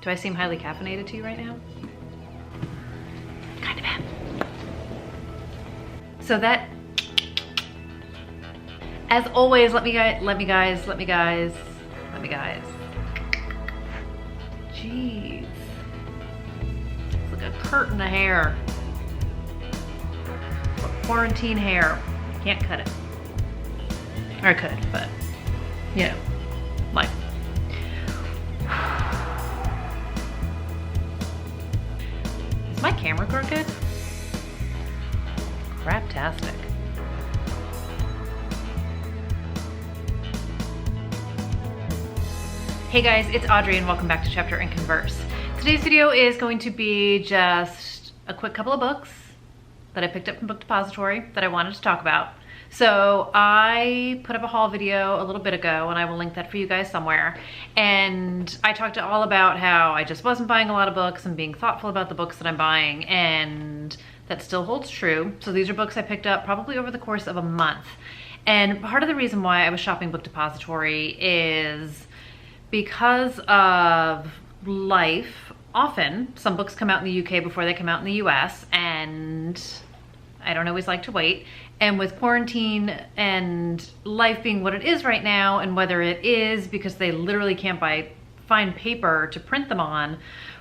Do I seem highly caffeinated to you right now? Kind of am. So that, as always, let me guys. Jeez. It's like a curtain of hair. Quarantine hair. Can't cut it. Or I could, but, you know, like. Is my camera crooked? Craptastic. Hey guys, it's Audrey and welcome back to Chapter and Converse. Today's video is going to be just a quick couple of books that I picked up from Book Depository that I wanted to talk about. So I put up a haul video a little bit ago and I will link that for you guys somewhere. And I talked all about how I just wasn't buying a lot of books and being thoughtful about the books that I'm buying, and that still holds true. So these are books I picked up probably over the course of a month. And part of the reason why I was shopping Book Depository is because of life. Often some books come out in the UK before they come out in the US, and I don't always like to wait. And with quarantine and life being what it is right now, and whether it is because they literally can't find paper to print them on,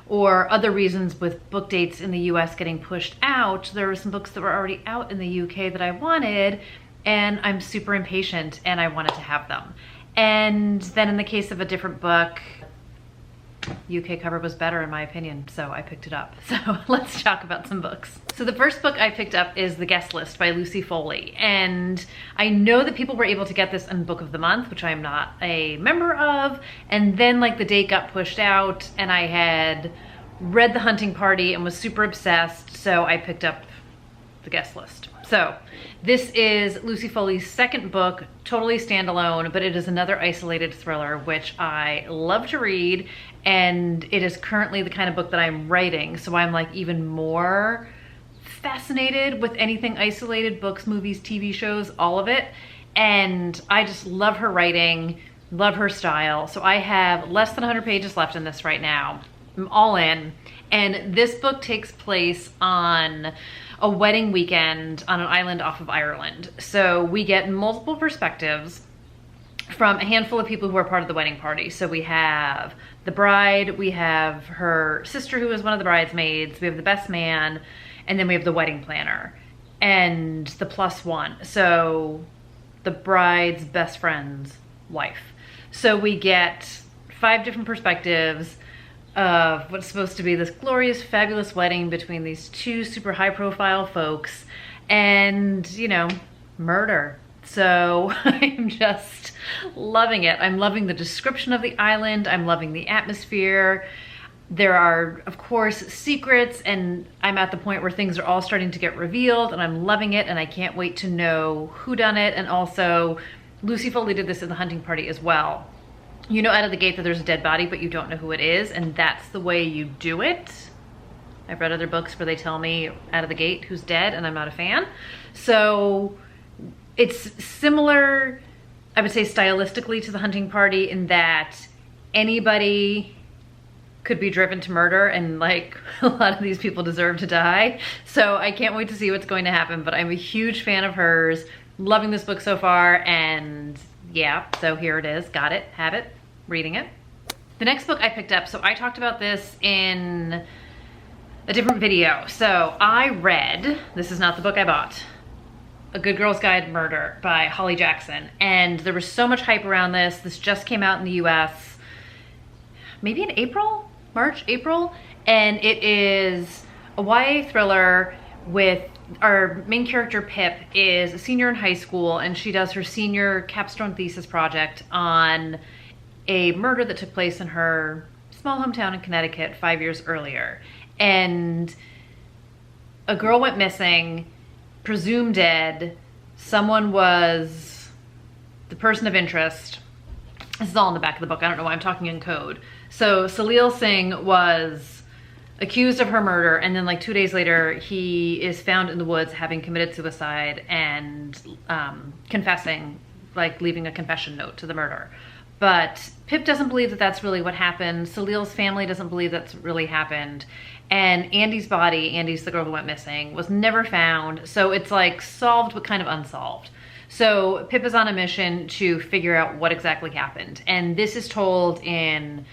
or other reasons with book dates in the US getting pushed out, there were some books that were already out in the UK that I wanted, and I'm super impatient and I wanted to have them. And then in the case of a different book, UK cover was better in my opinion, so I picked it up. So let's talk about some books. So the first book I picked up is The Guest List by Lucy Foley. And I know that people were able to get this in Book of the Month, which I am not a member of. And then like the date got pushed out and I had read The Hunting Party and was super obsessed, so I picked up The Guest List. So this is Lucy Foley's second book, totally standalone, but it is another isolated thriller, which I love to read. And it is currently the kind of book that I'm writing. So I'm like even more fascinated with anything isolated, books, movies, TV shows, all of it. And I just love her writing, love her style. So I have less than 100 pages left in this right now. I'm all in. And this book takes place on a wedding weekend on an island off of Ireland. So we get multiple perspectives from a handful of people who are part of the wedding party. So we have the bride, we have her sister who is one of the bridesmaids, we have the best man, and then we have the wedding planner and the plus one. So the bride's best friend's wife. So we get 5 different perspectives of what's supposed to be this glorious, fabulous wedding between these 2 super high profile folks and, you know, murder. So I'm just loving it. I'm loving the description of the island. I'm loving the atmosphere. There are, of course, secrets, and I'm at the point where things are all starting to get revealed, and I'm loving it, and I can't wait to know who done it. And also, Lucy Foley did this in The Hunting Party as well. You know out of the gate that there's a dead body, but you don't know who it is, and that's the way you do it. I've read other books where they tell me out of the gate who's dead, and I'm not a fan. So it's similar, I would say, stylistically to The Hunting Party in that anybody could be driven to murder, and like a lot of these people deserve to die. So I can't wait to see what's going to happen, but I'm a huge fan of hers. Loving this book so far, and yeah, so here it is. Got it, have it, reading it. The next book I picked up, so I talked about this in a different video. So I read, this is not the book I bought, A Good Girl's Guide to Murder by Holly Jackson. And there was so much hype around this. This just came out in the US, maybe in April, March, April. And it is a YA thriller with our main character, Pip, is a senior in high school, and she does her senior capstone thesis project on a murder that took place in her small hometown in Connecticut 5 years earlier. And a girl went missing, presumed dead. Someone was the person of interest. This is all in the back of the book. I don't know why I'm talking in code. So Salil Singh was accused of her murder, and then like 2 days later, he is found in the woods having committed suicide and confessing, like leaving a confession note to the murder. But Pip doesn't believe that that's really what happened. Salil's family doesn't believe that's really happened. And Andy's body, Andy's the girl who went missing, was never found. So it's like solved but kind of unsolved. So Pip is on a mission to figure out what exactly happened. And this is told in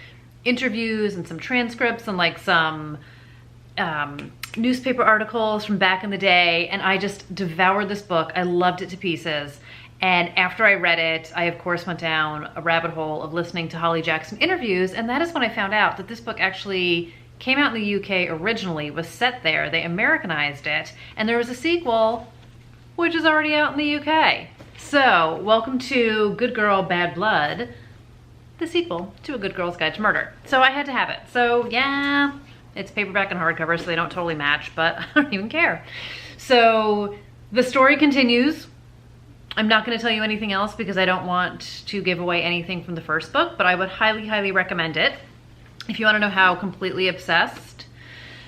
interviews and some transcripts and like some newspaper articles from back in the day. And I just devoured this book. I loved it to pieces. And after I read it, I of course went down a rabbit hole of listening to Holly Jackson interviews. And that is when I found out that this book actually came out in the UK originally, was set there. They Americanized it. And there was a sequel, which is already out in the UK. So welcome to Good Girl, Bad Blood, the sequel to A Good Girl's Guide to Murder. So I had to have it. So yeah, it's paperback and hardcover, so they don't totally match, but I don't even care. So the story continues. I'm not going to tell you anything else because I don't want to give away anything from the first book, but I would highly, highly recommend it if you want to know how completely obsessed.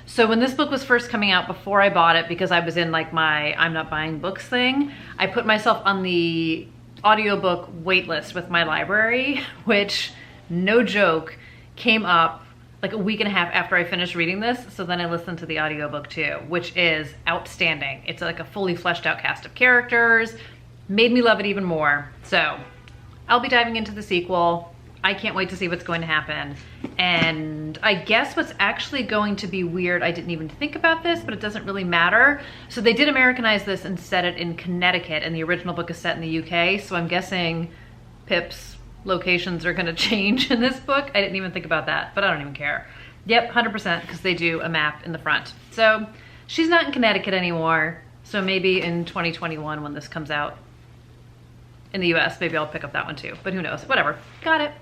So when this book was first coming out, before I bought it, because I was in like my I'm not buying books thing, I put myself on the audiobook wait list with my library, which, no joke, came up like a week and a half after I finished reading this. So then I listened to the audiobook too, which is outstanding. It's like a fully fleshed out cast of characters, made me love it even more. So I'll be diving into the sequel. I can't wait to see what's going to happen. And I guess what's actually going to be weird, I didn't even think about this, but it doesn't really matter. So they did Americanize this and set it in Connecticut, and the original book is set in the UK. So I'm guessing Pip's locations are gonna change in this book. I didn't even think about that, but I don't even care. Yep, 100%, because they do a map in the front. So she's not in Connecticut anymore. So maybe in 2021 when this comes out in the US, maybe I'll pick up that one too, but who knows, whatever, got it.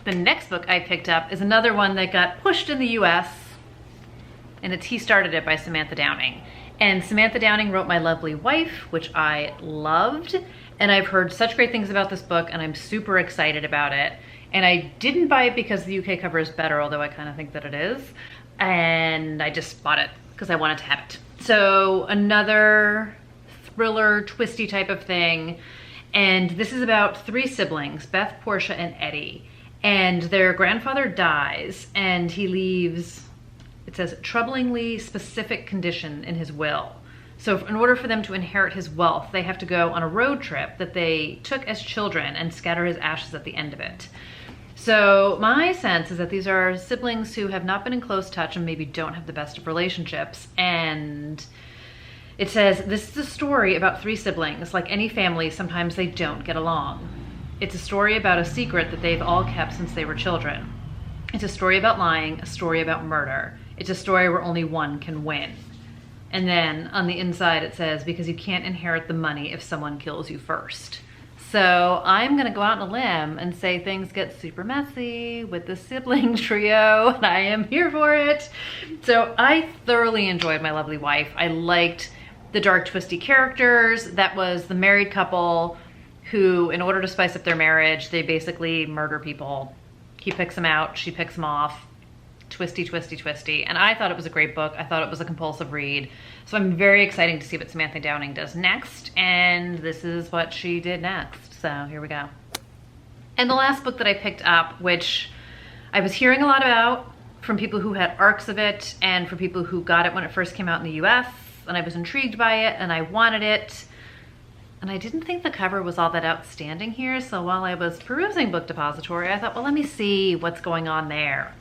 The next book I picked up is another one that got pushed in the US, and it's He Started It by Samantha Downing. And Samantha Downing wrote My Lovely Wife, which I loved, and I've heard such great things about this book, and I'm super excited about it. And I didn't buy it because the UK cover is better, although I kind of think that it is, and I just bought it because I wanted to have it. So another thriller, twisty type of thing. And this is about three siblings, Beth, Portia, and Eddie. And their grandfather dies, and he leaves, it says, troublingly specific condition in his will. So in order for them to inherit his wealth, they have to go on a road trip that they took as children and scatter his ashes at the end of it. So my sense is that these are siblings who have not been in close touch and maybe don't have the best of relationships. And it says, this is a story about three siblings. Like any family, sometimes they don't get along. It's a story about a secret that they've all kept since they were children. It's a story about lying, a story about murder. It's a story where only one can win. And then on the inside it says, because you can't inherit the money if someone kills you first. So I'm gonna go out on a limb and say things get super messy with the sibling trio, and I am here for it. So I thoroughly enjoyed My Lovely Wife. I liked the dark, twisty characters. That was the married couple who, in order to spice up their marriage, they basically murder people. He picks them out, she picks them off. Twisty, twisty, twisty. And I thought it was a great book. I thought it was a compulsive read. So I'm very excited to see what Samantha Downing does next. And this is what she did next. So here we go. And the last book that I picked up, which I was hearing a lot about from people who had arcs of it and for people who got it when it first came out in the US, and I was intrigued by it and I wanted it. And I didn't think the cover was all that outstanding here. So while I was perusing Book Depository, I thought, well, let me see what's going on there.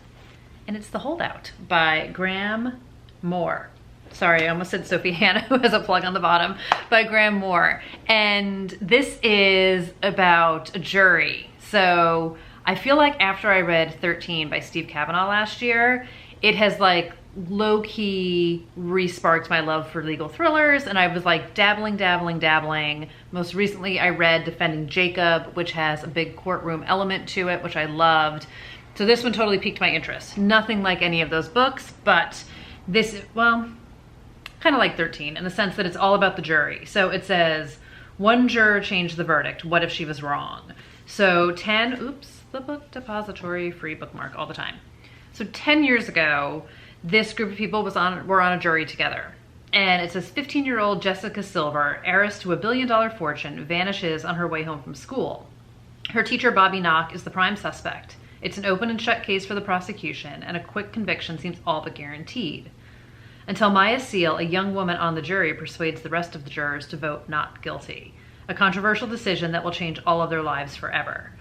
And it's The Holdout by Graham Moore. Sorry, I almost said Sophie Hannah, who has a plug on the bottom, by Graham Moore. And this is about a jury. So I feel like after I read 13 by Steve Kavanaugh last year, it has like low-key re-sparked my love for legal thrillers, and I was like dabbling. Most recently I read Defending Jacob, which has a big courtroom element to it, which I loved. So this one totally piqued my interest. Nothing like any of those books, but this, well, kind of like 13 in the sense that it's all about the jury. So it says, one juror changed the verdict. What if she was wrong? So 10, oops, the Book Depository free bookmark all the time. So 10 years ago, this group of people were on a jury together. And it says 15-year-old Jessica Silver, heiress to a $1 billion fortune, vanishes on her way home from school. Her teacher, Bobby Knock, is the prime suspect. It's an open and shut case for the prosecution, and a quick conviction seems all but guaranteed. Until Maya Seal, a young woman on the jury, persuades the rest of the jurors to vote not guilty. A controversial decision that will change all of their lives forever.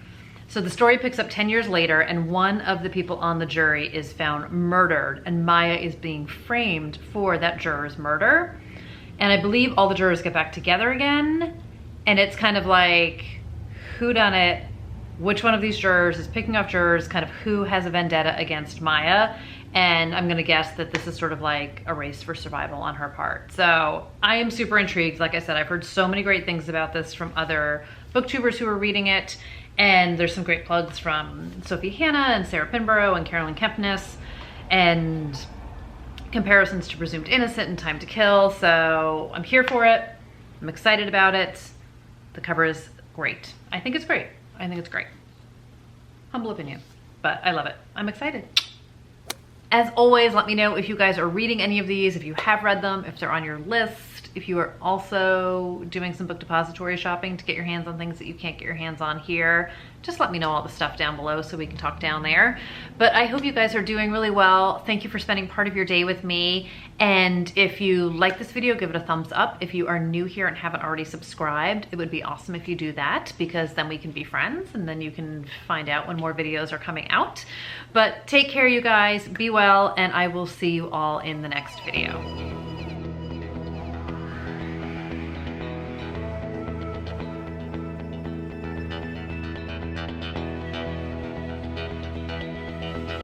So the story picks up 10 years later, and one of the people on the jury is found murdered, and Maya is being framed for that juror's murder. And I believe all the jurors get back together again, and it's kind of like, who done it? Which one of these jurors is picking off jurors, kind of who has a vendetta against Maya. And I'm gonna guess that this is sort of like a race for survival on her part. So I am super intrigued. Like I said, I've heard so many great things about this from other booktubers who are reading it. And there's some great plugs from Sophie Hannah and Sarah Pinborough and Carolyn Kempness, and comparisons to Presumed Innocent and Time to Kill. So I'm here for it. I'm excited about it. The cover is great. I think it's great. I think it's great. Humble opinion, but I love it. I'm excited. As always, let me know if you guys are reading any of these, if you have read them, if they're on your list, if you are also doing some book depository shopping to get your hands on things that you can't get your hands on here. Just let me know all the stuff down below so we can talk down there. But I hope you guys are doing really well. Thank you for spending part of your day with me. And if you like this video, give it a thumbs up. If you are new here and haven't already subscribed, it would be awesome if you do that, because then we can be friends and then you can find out when more videos are coming out. But take care, you guys. Be well, and I will see you all in the next video.